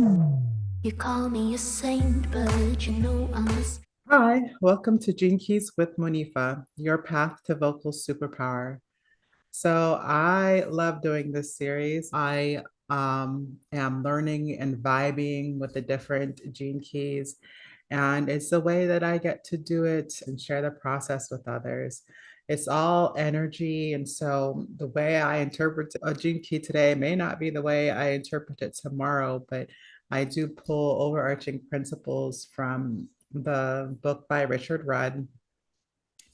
You call me a saint, but you know I'm a Hi, welcome to Gene Keys with Monifa, your path to vocal superpower. So I love doing this series. I am learning and vibing with the different gene keys, and it's the way that I get to do it and share the process with others. It's all energy, and so the way I interpret a gene key today may not be the way I interpret it tomorrow, but I do pull overarching principles from the book by Richard Rudd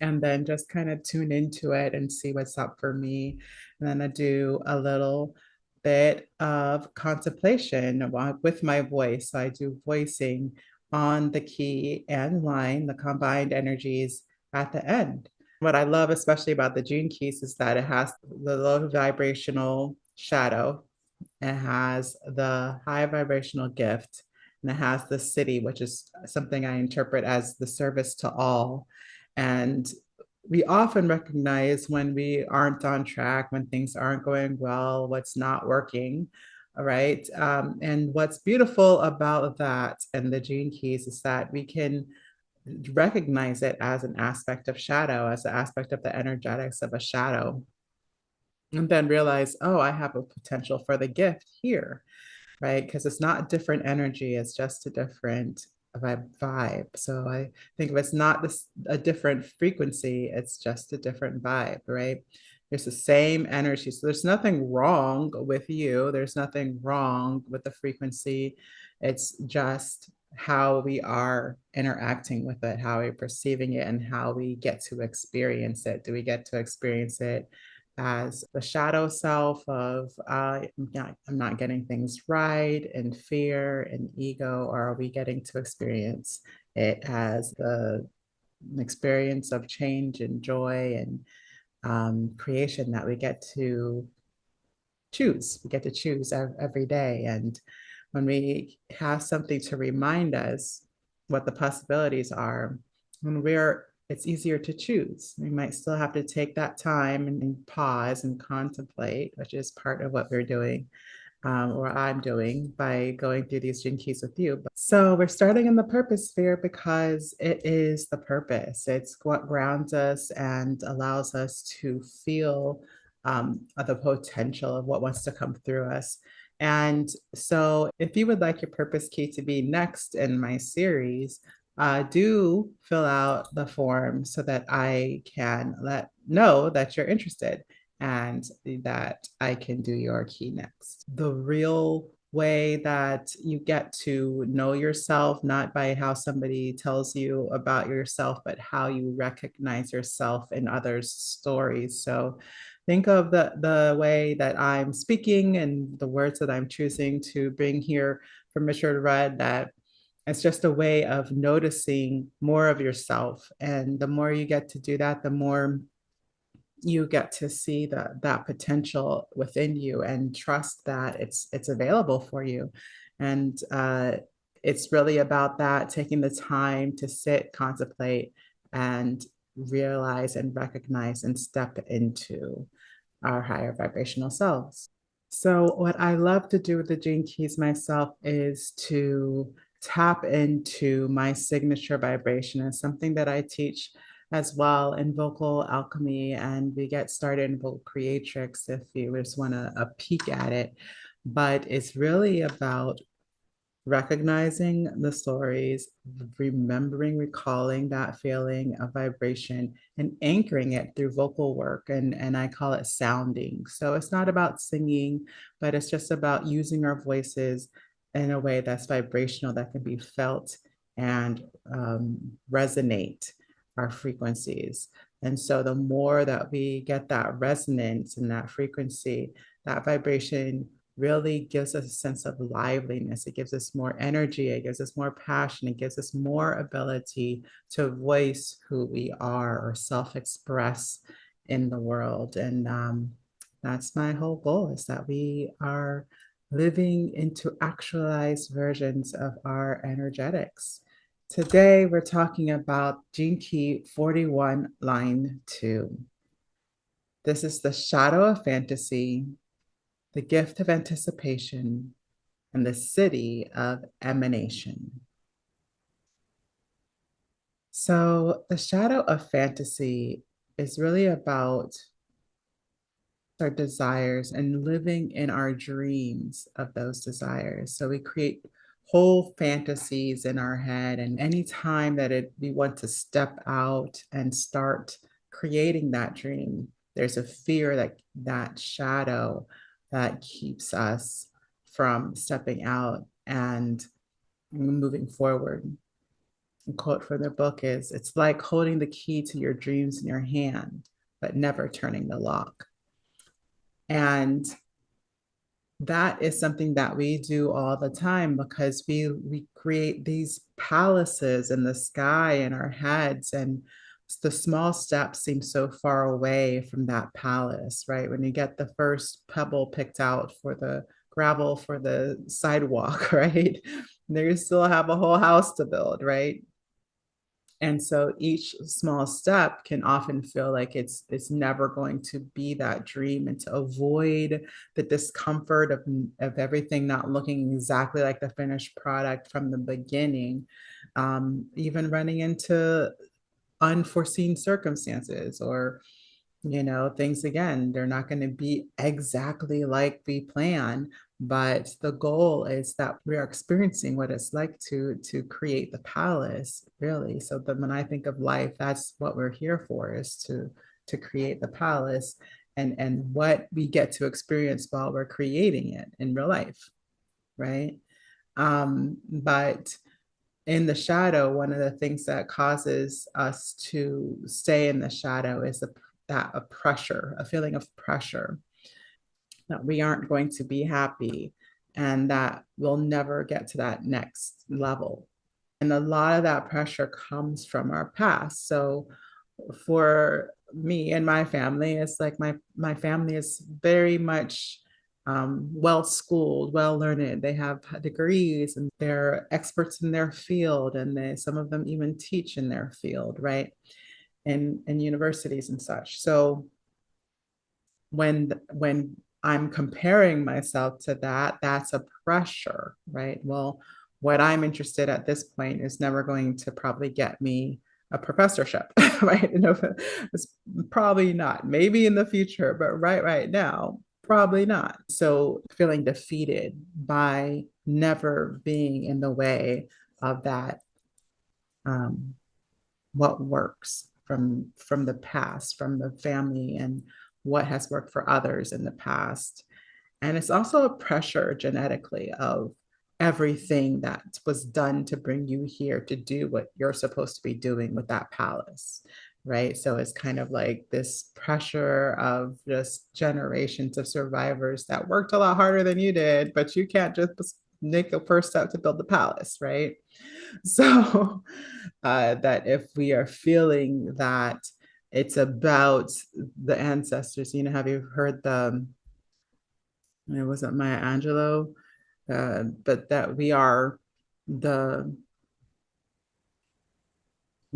and then just kind of tune into it and see what's up for me. And then I do a little bit of contemplation with my voice. So I do voicing on the key and line, the combined energies at the end. What I love, especially about the Gene Keys, is that it has the low vibrational shadow, it has the high vibrational gift, and it has the city, which is something I interpret as the service to all. And we often recognize when we aren't on track, when things aren't going well, what's not working. All right. And what's beautiful about that and the gene keys is that we can recognize it as an aspect of shadow, as an aspect of the energetics of a shadow, and then realize, oh, I have a potential for the gift here, right? Because it's not different energy, it's just a different vibe. So I think if it's not a different frequency, it's just a different vibe, right? There's the same energy. So there's nothing wrong with you. There's nothing wrong with the frequency. It's just how we are interacting with it, how we're perceiving it, and how we get to experience it. Do we get to experience it as the shadow self of I'm not getting things right and fear and ego, or are we getting to experience it as the experience of change and joy and creation that we get to choose? We get to choose every day. And when we have something to remind us what the possibilities are, when it's easier to choose. We might still have to take that time and pause and contemplate, which is part of what we're doing, or I'm doing by going through these gene keys with you. So we're starting in the purpose sphere because it is the purpose. It's what grounds us and allows us to feel the potential of what wants to come through us. And so if you would like your purpose key to be next in my series, do fill out the form so that I can let know that you're interested and that I can do your key next. The real way that you get to know yourself, not by how somebody tells you about yourself, but how you recognize yourself in others' stories. So think of the way that I'm speaking and the words that I'm choosing to bring here from Richard Rudd, that it's just a way of noticing more of yourself. And the more you get to do that, the more you get to see that potential within you and trust that it's available for you. And it's really about that, taking the time to sit, contemplate, and realize and recognize and step into our higher vibrational selves. So what I love to do with the Gene Keys myself is to tap into my signature vibration. It's something that I teach as well in vocal alchemy, and we get started in vocal creatrix if you just want a peek at it. But it's really about recognizing the stories, remembering, recalling that feeling of vibration and anchoring it through vocal work. And I call it sounding. So it's not about singing, but it's just about using our voices in a way that's vibrational, that can be felt and resonate our frequencies. And so the more that we get that resonance and that frequency, that vibration really gives us a sense of liveliness. It gives us more energy. It gives us more passion. It gives us more ability to voice who we are or self-express in the world. And that's my whole goal, is that we are living into actualized versions of our energetics. Today, we're talking about Gene Key 41, line 2. This is the shadow of fantasy, the gift of anticipation, and the city of emanation. So, the shadow of fantasy is really about our desires and living in our dreams of those desires. So we create whole fantasies in our head, and anytime that we want to step out and start creating that dream, there's a fear that that shadow that keeps us from stepping out and moving forward. A quote from the book is, "It's like holding the key to your dreams in your hand, but never turning the lock." And that is something that we do all the time because we create these palaces in the sky in our heads, and the small steps seem so far away from that palace, right? When you get the first pebble picked out for the gravel for the sidewalk, right? There you still have a whole house to build, right? And so each small step can often feel like it's never going to be that dream, and to avoid the discomfort of everything not looking exactly like the finished product from the beginning, even running into unforeseen circumstances, or things again, they're not going to be exactly like we plan, but the goal is that we are experiencing what it's like to create the palace, really. So that when I think of life, that's what we're here for, is to create the palace, and what we get to experience while we're creating it in real life, right? But in the shadow, one of the things that causes us to stay in the shadow is that a pressure, a feeling of pressure that we aren't going to be happy, and that we'll never get to that next level. And a lot of that pressure comes from our past. So for me and my family, it's like my family is very much well schooled, well learned. They have degrees and they're experts in their field, and some of them even teach in their field, right? In universities and such. So when I'm comparing myself to that, that's a pressure, right? Well, what I'm interested at this point is never going to probably get me a professorship, right? It's probably not. Maybe in the future, but right now, probably not. So feeling defeated by never being in the way of that, um, what works from the past, from the family, and what has worked for others in the past. And it's also a pressure genetically of everything that was done to bring you here to do what you're supposed to be doing with that palace, right? So it's kind of like this pressure of just generations of survivors that worked a lot harder than you did, but you can't just make a first step to build the palace, right? So that if we are feeling that it's about the ancestors, have you heard it wasn't Maya Angelou, but that the we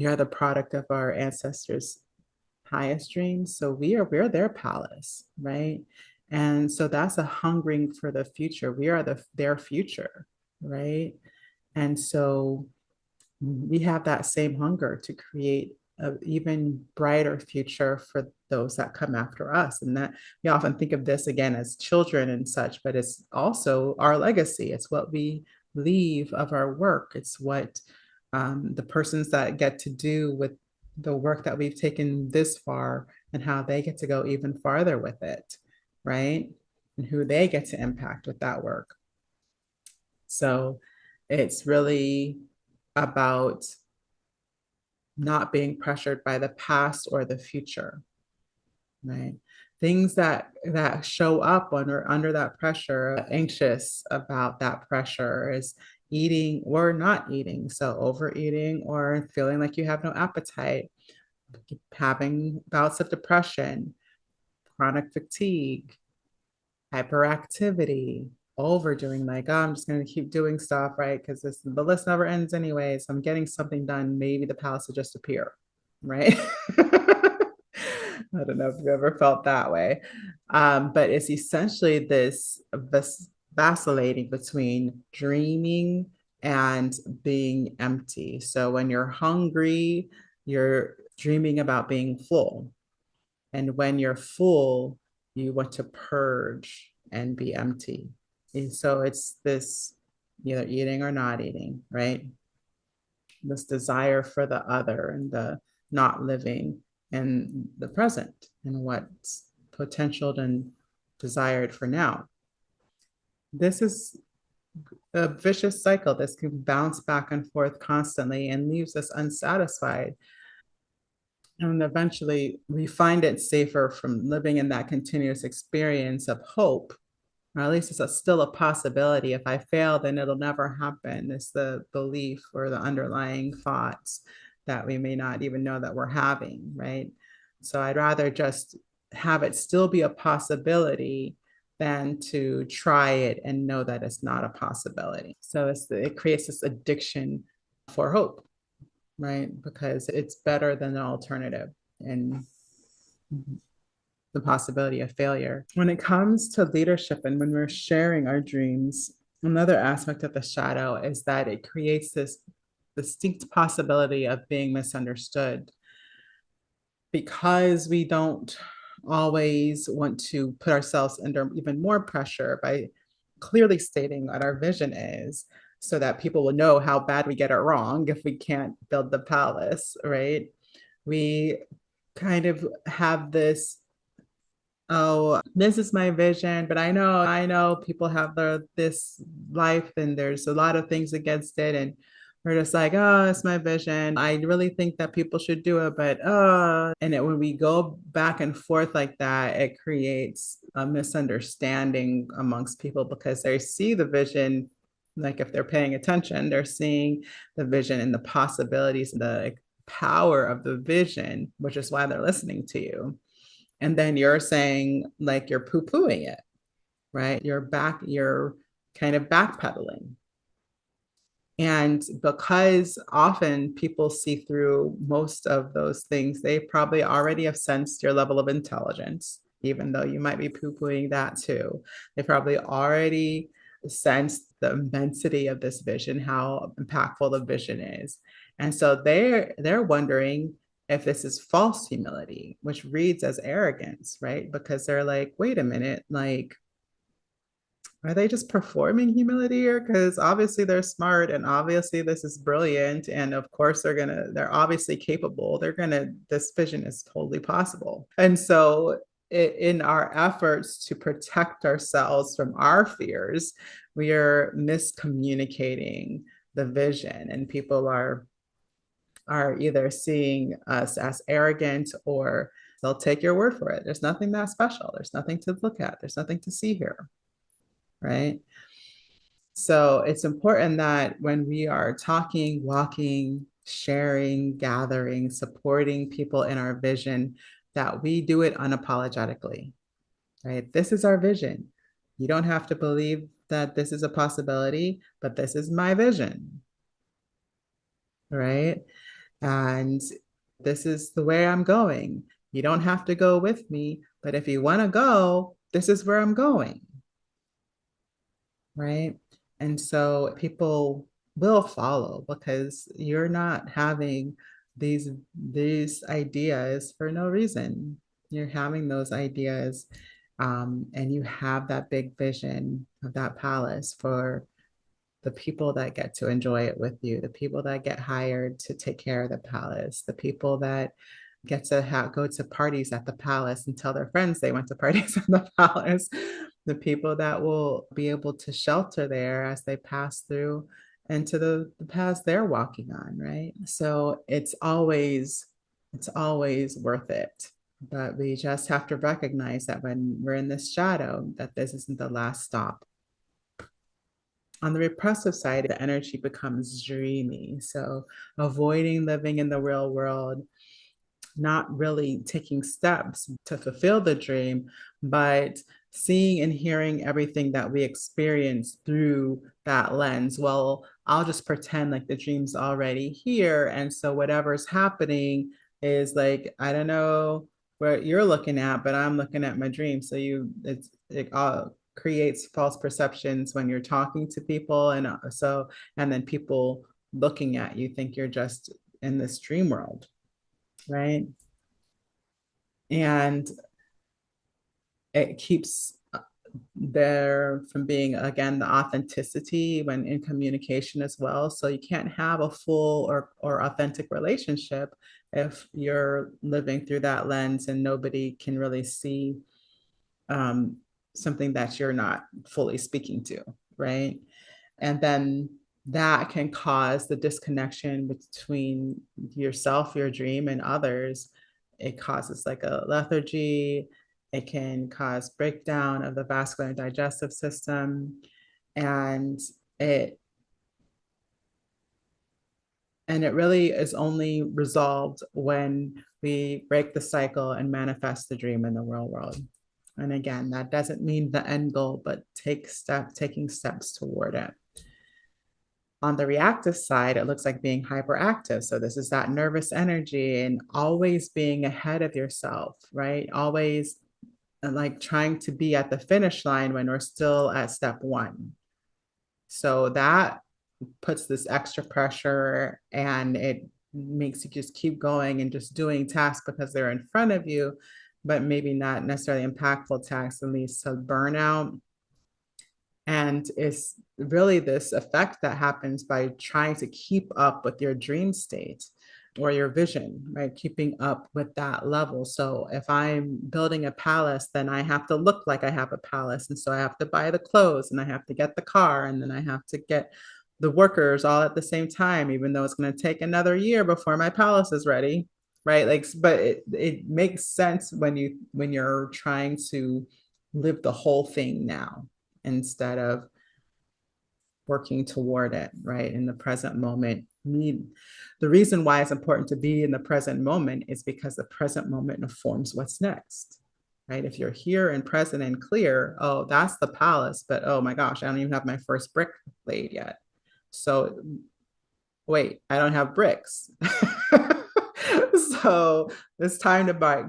are the product of our ancestors' highest dreams. So we're their palace, right? And so that's a hungering for the future. We are their future, right? And so we have that same hunger to create an even brighter future for those that come after us. And that we often think of this again as children and such, but it's also our legacy. It's what we leave of our work. It's what the persons that get to do with the work that we've taken this far, and how they get to go even farther with it, right? And who they get to impact with that work. So it's really about not being pressured by the past or the future, right? Things that show up under that pressure, anxious about that pressure, is eating or not eating. So overeating or feeling like you have no appetite, having bouts of depression, chronic fatigue, hyperactivity, overdoing, like, oh, I'm just going to keep doing stuff, right? Because the list never ends anyway. So I'm getting something done. Maybe the palace will just appear, right? I don't know if you've ever felt that way. But it's essentially this vacillating between dreaming and being empty. So when you're hungry, you're dreaming about being full. And when you're full, you want to purge and be empty. And so it's this either eating or not eating, right? This desire for the other and the not living in the present and what's potential and desired for now. This is a vicious cycle. This can bounce back and forth constantly and leaves us unsatisfied. And eventually we find it safer from living in that continuous experience of hope, or at least it's still a possibility. If I fail, then it'll never happen. It's the belief or the underlying thoughts that we may not even know that we're having, right? So I'd rather just have it still be a possibility than to try it and know that it's not a possibility. So it creates this addiction for hope, right? Because it's better than the alternative and the possibility of failure. When it comes to leadership and when we're sharing our dreams, another aspect of the shadow is that it creates this distinct possibility of being misunderstood because we don't always want to put ourselves under even more pressure by clearly stating what our vision is so that people will know how bad we get it wrong if we can't build the palace, right? We kind of have this, oh, this is my vision, but I know people have this life and there's a lot of things against it. And we're just like, oh, it's my vision. I really think that people should do it, but when we go back and forth like that, it creates a misunderstanding amongst people because they see the vision, like if they're paying attention, they're seeing the vision and the possibilities, the power of the vision, which is why they're listening to you. And then you're saying like you're poo-pooing it, right? You're kind of backpedaling. And because often people see through most of those things, they probably already have sensed your level of intelligence, even though you might be poo-pooing that too. They probably already sensed the immensity of this vision, how impactful the vision is. And so they're wondering if this is false humility, which reads as arrogance, right? Because they're like, wait a minute, like are they just performing humility here? Because obviously they're smart and obviously this is brilliant. And of course they're obviously capable. This vision is totally possible. And so in our efforts to protect ourselves from our fears, we are miscommunicating the vision and people are either seeing us as arrogant or they'll take your word for it. There's nothing that special. There's nothing to look at. There's nothing to see here, right? So it's important that when we are talking, walking, sharing, gathering, supporting people in our vision, that we do it unapologetically, right? This is our vision. You don't have to believe that this is a possibility, but this is my vision, right? And this is the way I'm going. You don't have to go with me, but if you want to go, this is where I'm going, right? And so people will follow because you're not having these ideas for no reason. You're having those ideas, and you have that big vision of that palace for the people that get to enjoy it with you, the people that get hired to take care of the palace, the people that get to go to parties at the palace and tell their friends they went to parties at the palace, the people that will be able to shelter there as they pass through into the paths they're walking on, right? So it's always worth it. But we just have to recognize that when we're in this shadow, that this isn't the last stop. On the repressive side, the energy becomes dreamy. So avoiding living in the real world, not really taking steps to fulfill the dream, but seeing and hearing everything that we experience through that lens. Well, I'll just pretend like the dream's already here. And so whatever's happening is like, I don't know what you're looking at, but I'm looking at my dream. So it all creates false perceptions when you're talking to people. And then people looking at you think you're just in this dream world, right? And it keeps there from being, again, the authenticity when in communication as well. So you can't have a full or authentic relationship if you're living through that lens and nobody can really see um, something that you're not fully speaking to, right? And then that can cause the disconnection between yourself, your dream, and others. It causes like a lethargy. It can cause breakdown of the vascular and digestive system. And it and it really is only resolved when we break the cycle and manifest the dream in the real world. And again, that doesn't mean the end goal, but taking steps toward it. On the reactive side, it looks like being hyperactive. So this is that nervous energy and always being ahead of yourself, right? Always like trying to be at the finish line when we're still at step one. So that puts this extra pressure and it makes you just keep going and just doing tasks because they're in front of you, but maybe not necessarily impactful tasks, and leads to burnout. And it's really this effect that happens by trying to keep up with your dream state or your vision, right? Keeping up with that level. So if I'm building a palace, then I have to look like I have a palace. And so I have to buy the clothes and I have to get the car and then I have to get the workers all at the same time, even though it's going to take another year before my palace is ready. Right. Like, but it makes sense when you're trying to live the whole thing now instead of working toward it, right? In the present moment. The reason why it's important to be in the present moment is because the present moment informs what's next, right? If you're here and present and clear, oh, that's the palace, but oh my gosh, I don't even have my first brick laid yet. So wait, I don't have bricks. So it's time to buy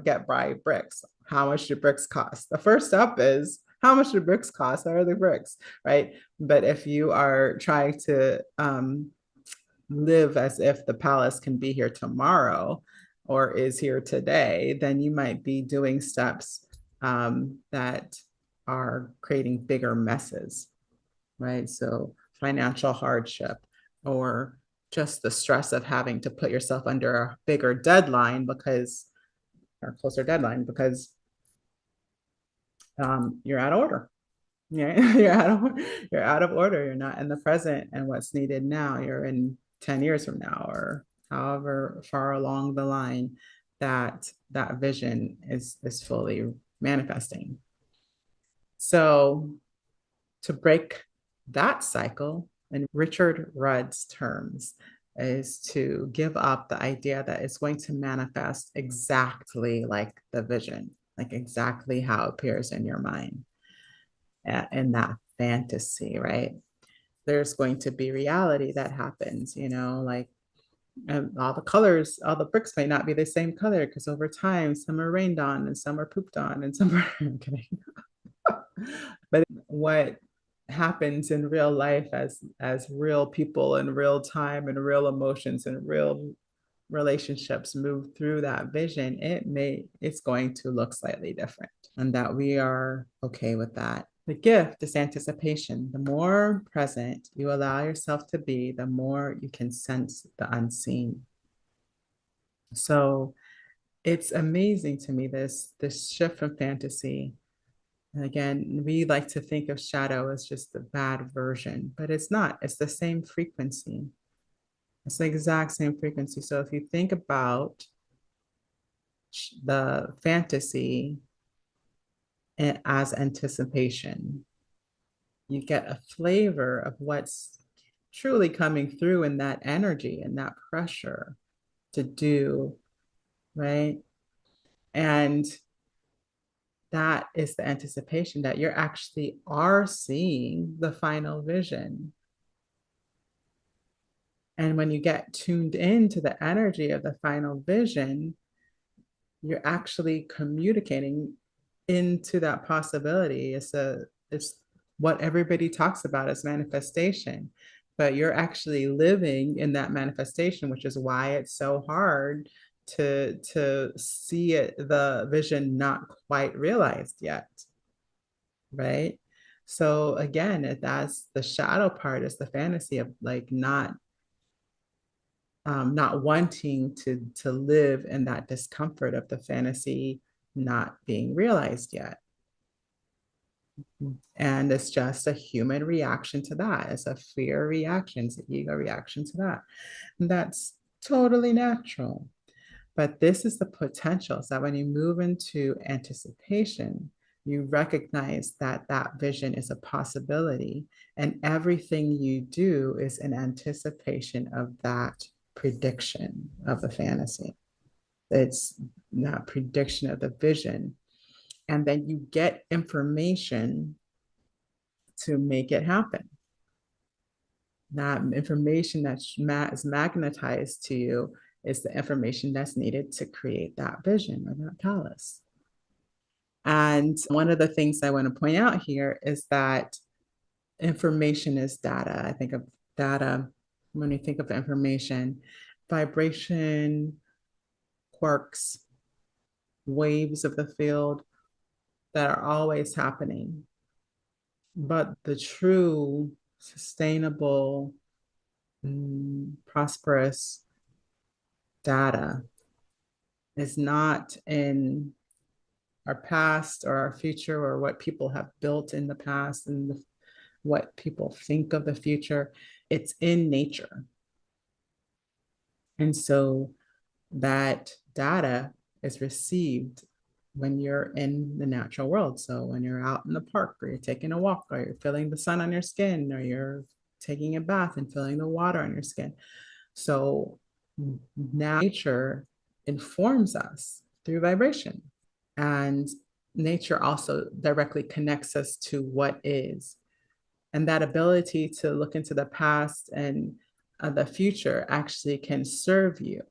bricks. How much do bricks cost? The first step is how much do bricks cost? How are the bricks, right? But if you are trying to live as if the palace can be here tomorrow or is here today, then you might be doing steps that are creating bigger messes, right? So financial hardship or just the stress of having to put yourself under a bigger deadline because or closer deadline because you're out of order. Yeah, you're out of order. You're not in the present and what's needed now. You're in 10 years from now or however far along the line that vision is fully manifesting. So to break that cycle in Richard Rudd's terms is to give up the idea that it's going to manifest exactly like the vision, like exactly how it appears in your mind in that fantasy, right? There's going to be reality that happens, like all the colors, all the bricks may not be the same color because over time some are rained on and some are pooped on and some are I'm kidding. But what happens in real life as real people in real time and real emotions and real relationships move through that vision, it's going to look slightly different and that we are okay with that. The gift is anticipation. The more present you allow yourself to be, the more you can sense the unseen. So it's amazing to me, this shift from fantasy. And again, we like to think of shadow as just the bad version, but it's not. It's the same frequency. It's the exact same frequency. So if you think about the fantasy as anticipation, you get a flavor of what's truly coming through in that energy and that pressure to do, right? And that is the anticipation that you're actually are seeing the final vision. And when you get tuned into the energy of the final vision, you're actually communicating into that possibility. It's what everybody talks about as manifestation, but you're actually living in that manifestation, which is why it's so hard to see it, the vision not quite realized yet, right? So again, that's the shadow part, is the fantasy of like not wanting to live in that discomfort of the fantasy not being realized yet. And it's just a human reaction to that. It's a fear reaction, it's an ego reaction to that. And that's totally natural. But this is the potential. So when you move into anticipation, you recognize that that vision is a possibility, and everything you do is in anticipation of that prediction of the fantasy. It's not prediction of the vision. And then you get information to make it happen. That information that is magnetized to you is the information that's needed to create that vision or that palace. And one of the things I want to point out here is that information is data. I think of data when you think of information, vibration, quarks, waves of the field that are always happening. But the true, sustainable, prosperous data is not in our past or our future or what people have built in the past and what people think of the future. It's in nature. And so that data is received when you're in the natural world. So when you're out in the park, or you're taking a walk, or you're feeling the sun on your skin, or you're taking a bath and feeling the water on your skin. So now nature informs us through vibration. And nature also directly connects us to what is. And that ability to look into the past and the future actually can serve you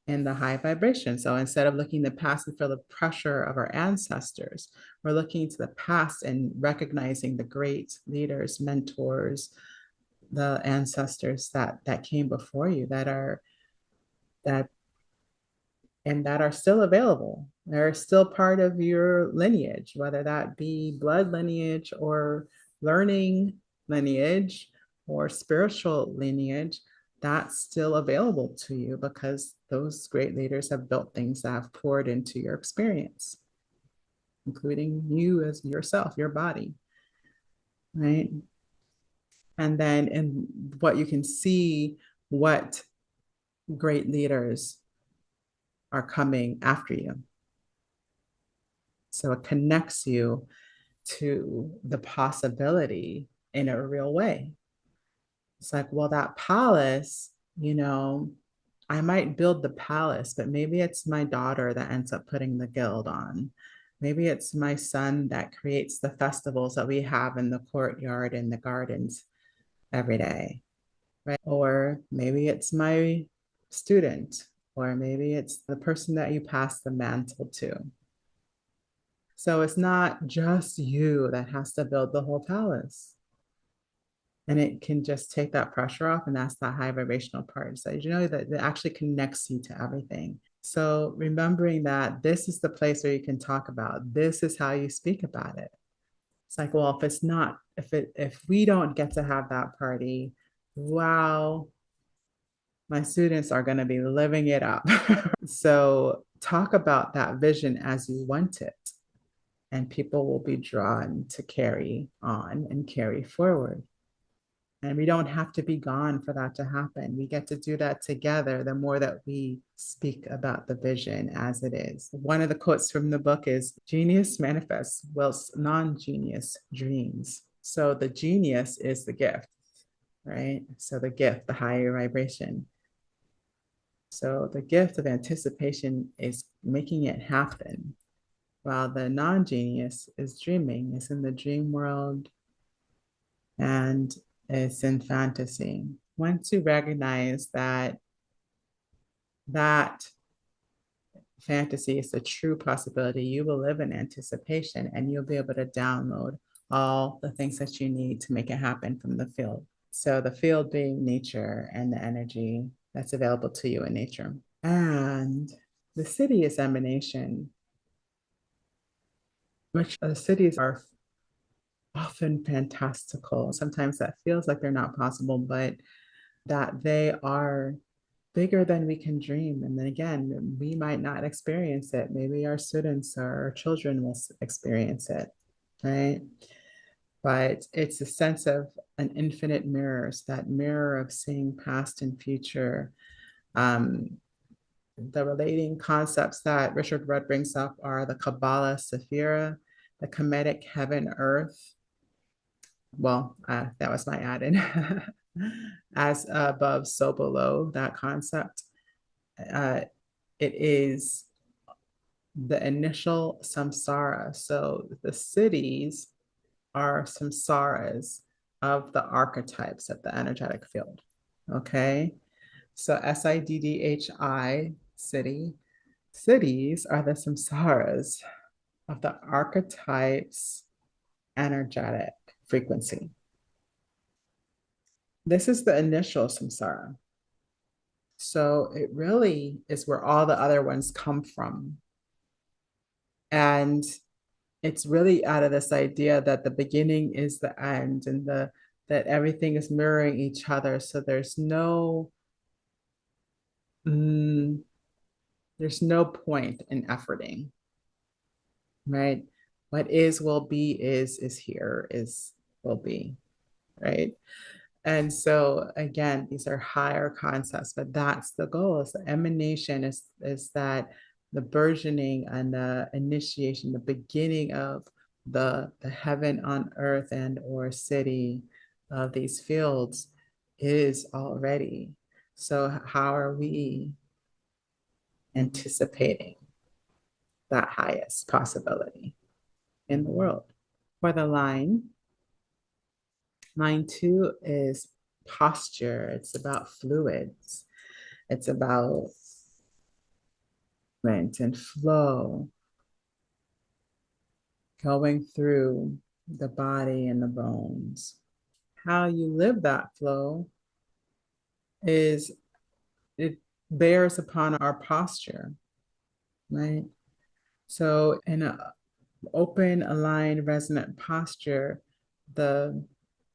in the high vibration. So instead of looking the past and feel the pressure of our ancestors, we're looking to the past and recognizing the great leaders, mentors, the ancestors that came before you, that that are still available. They're still part of your lineage, whether that be blood lineage or learning lineage or spiritual lineage. That's still available to you because those great leaders have built things that have poured into your experience, including you as yourself, your body, right? And then in what you can see, what great leaders are coming after you. So it connects you to the possibility in a real way. It's like, well, that palace, I might build the palace, but maybe it's my daughter that ends up putting the guild on. Maybe it's my son that creates the festivals that we have in the courtyard and the gardens every day, right? Or maybe it's my student, or maybe it's the person that you pass the mantle to. So it's not just you that has to build the whole palace. And it can just take that pressure off. And that's that high vibrational part. So, that it actually connects you to everything. So, remembering that this is the place where you can talk about this is how you speak about it. It's like, well, if it's not, if we don't get to have that party, wow, my students are going to be living it up. So, talk about that vision as you want it, and people will be drawn to carry on and carry forward. And we don't have to be gone for that to happen. We get to do that together the more that we speak about the vision as it is. One of the quotes from the book is genius manifests whilst non-genius dreams. So the genius is the gift, right? So the gift, the higher vibration. So the gift of anticipation is making it happen, while the non-genius is dreaming, is in the dream world, and it's in fantasy. Once you recognize that fantasy is a true possibility, you will live in anticipation and you'll be able to download all the things that you need to make it happen from the field. So the field being nature and the energy that's available to you in nature. And the city is emanation, which the cities are often fantastical. Sometimes that feels like they're not possible, but that they are bigger than we can dream. And then again, we might not experience it. Maybe our students or our children will experience it, right? But it's a sense of an infinite mirrors, that mirror of seeing past and future. Um, the relating concepts that Richard Rudd brings up are the Kabbalah Sephira, the Kemetic heaven, earth. Well, that was my add-in. As above, so below, that concept. Uh, it is the initial samsara. So the cities are samsaras of the archetypes of the energetic field. Okay. So SIDDHI, city. Cities are the samsaras of the archetypes energetic frequency. This is the initial samsara. So it really is where all the other ones come from. And it's really out of this idea that the beginning is the end and that everything is mirroring each other. So mm, there's no point in efforting, right? What is will be is here, is will be, right? And so again, these are higher concepts, but that's the goal. Is the emanation is that the burgeoning and the initiation, the beginning of the heaven on earth and or city of these fields is already. So how are we anticipating that highest possibility in the world? For the line two is posture. It's about fluids. It's about movement and flow going through the body and the bones. How you live that flow is it bears upon our posture, right? So in an open, aligned, resonant posture, the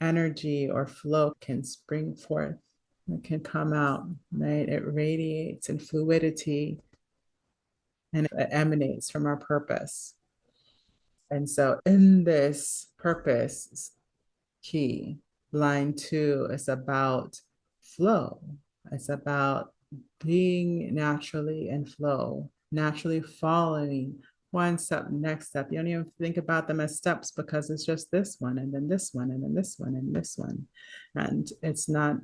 energy or flow can spring forth. It can come out, right? It radiates in fluidity and it emanates from our purpose. And so, in this purpose key, line two is about flow. It's about being naturally in flow, naturally following one step, next step. You don't even think about them as steps because it's just this one, and then this one, and then this one, and this one. And it's not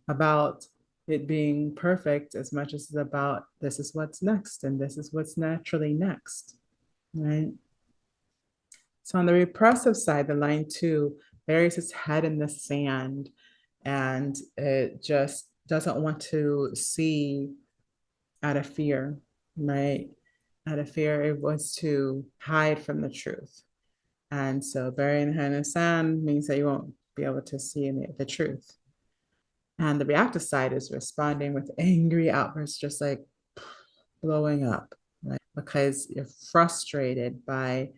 about it being perfect as much as it's about this is what's next, and this is what's naturally next, right? So on the repressive side, the line two buries its head in the sand and it just doesn't want to see out of fear, right? Out of fear, it wants to hide from the truth. And so burying the head in the sand means that you won't be able to see the truth. And the reactive side is responding with angry outbursts, just like blowing up, right? Because you're frustrated by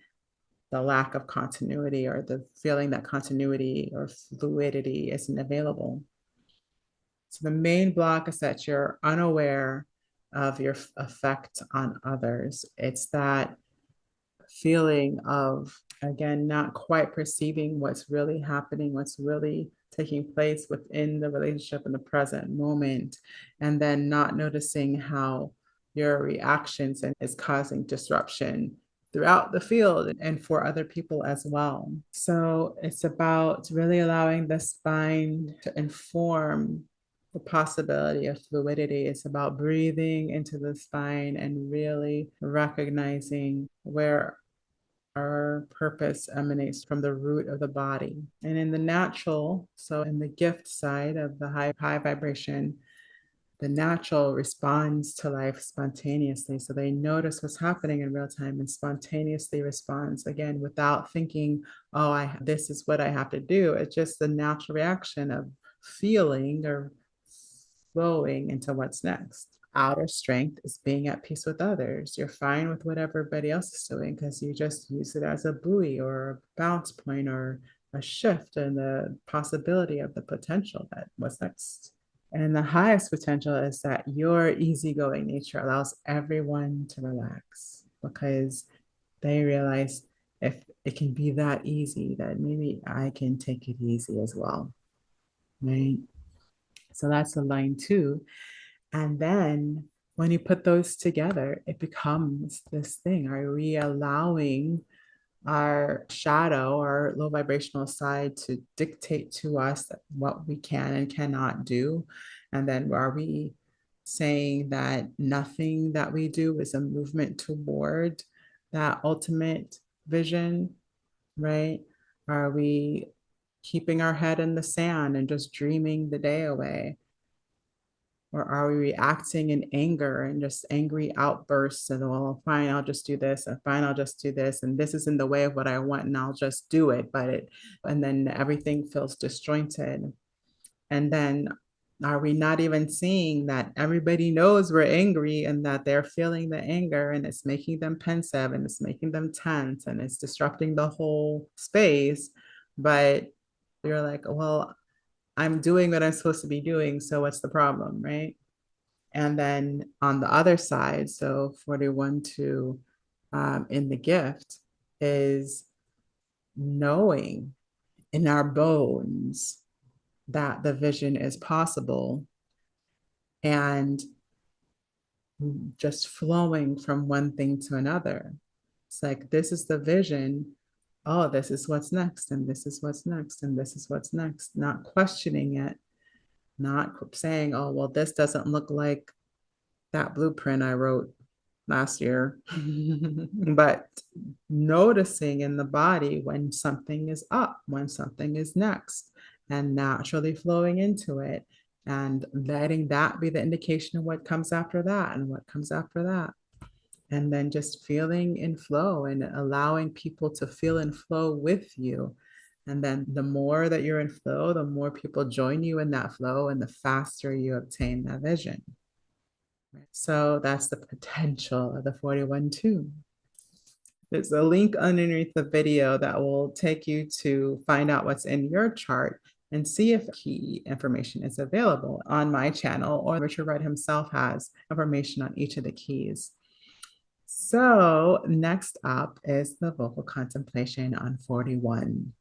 the lack of continuity or the feeling that continuity or fluidity isn't available. So the main block is that you're unaware of your effect on others. It's that feeling of, again, not quite perceiving what's really happening, what's really taking place within the relationship in the present moment, and then not noticing how your reactions is causing disruption throughout the field and for other people as well. So it's about really allowing the spine to inform the possibility of fluidity. It's about breathing into the spine and really recognizing where our purpose emanates from the root of the body. And in the natural, so in the gift side of the high vibration, the natural responds to life spontaneously. So they notice what's happening in real time and spontaneously responds again without thinking, oh, this is what I have to do. It's just the natural reaction of feeling or flowing into what's next. Outer strength is being at peace with others. You're fine with what everybody else is doing because you just use it as a buoy or a bounce point or a shift in the possibility of the potential that what's next. And the highest potential is that your easygoing nature allows everyone to relax because they realize if it can be that easy, that maybe I can take it easy as well. Right. So that's the line two. And then when you put those together, it becomes this thing. Are we allowing our shadow, our low vibrational side to dictate to us what we can and cannot do? And then are we saying that nothing that we do is a movement toward that ultimate vision, right? Are we keeping our head in the sand and just dreaming the day away? Or are we reacting in anger and just angry outbursts and, well, fine, I'll just do this, and fine, I'll just do this, and this is in the way of what I want, and I'll just do it, and then everything feels disjointed. And then are we not even seeing that everybody knows we're angry and that they're feeling the anger and it's making them pensive and it's making them tense and it's disrupting the whole space? But you're like, well, I'm doing what I'm supposed to be doing. So what's the problem, right? And then on the other side, so 41 to in the gift is knowing in our bones that the vision is possible and just flowing from one thing to another. It's like, this is the vision. Oh, this is what's next, and this is what's next, and this is what's next, not questioning it, not saying, oh, well, this doesn't look like that blueprint I wrote last year, but noticing in the body when something is up, when something is next, and naturally flowing into it, and letting that be the indication of what comes after that and what comes after that. And then just feeling in flow and allowing people to feel in flow with you. And then the more that you're in flow, the more people join you in that flow, and the faster you obtain that vision. So that's the potential of the 41-2. There's a link underneath the video that will take you to find out what's in your chart and see if key information is available on my channel, or Richard Rudd himself has information on each of the keys. So next up is the vocal contemplation on 41-9-2.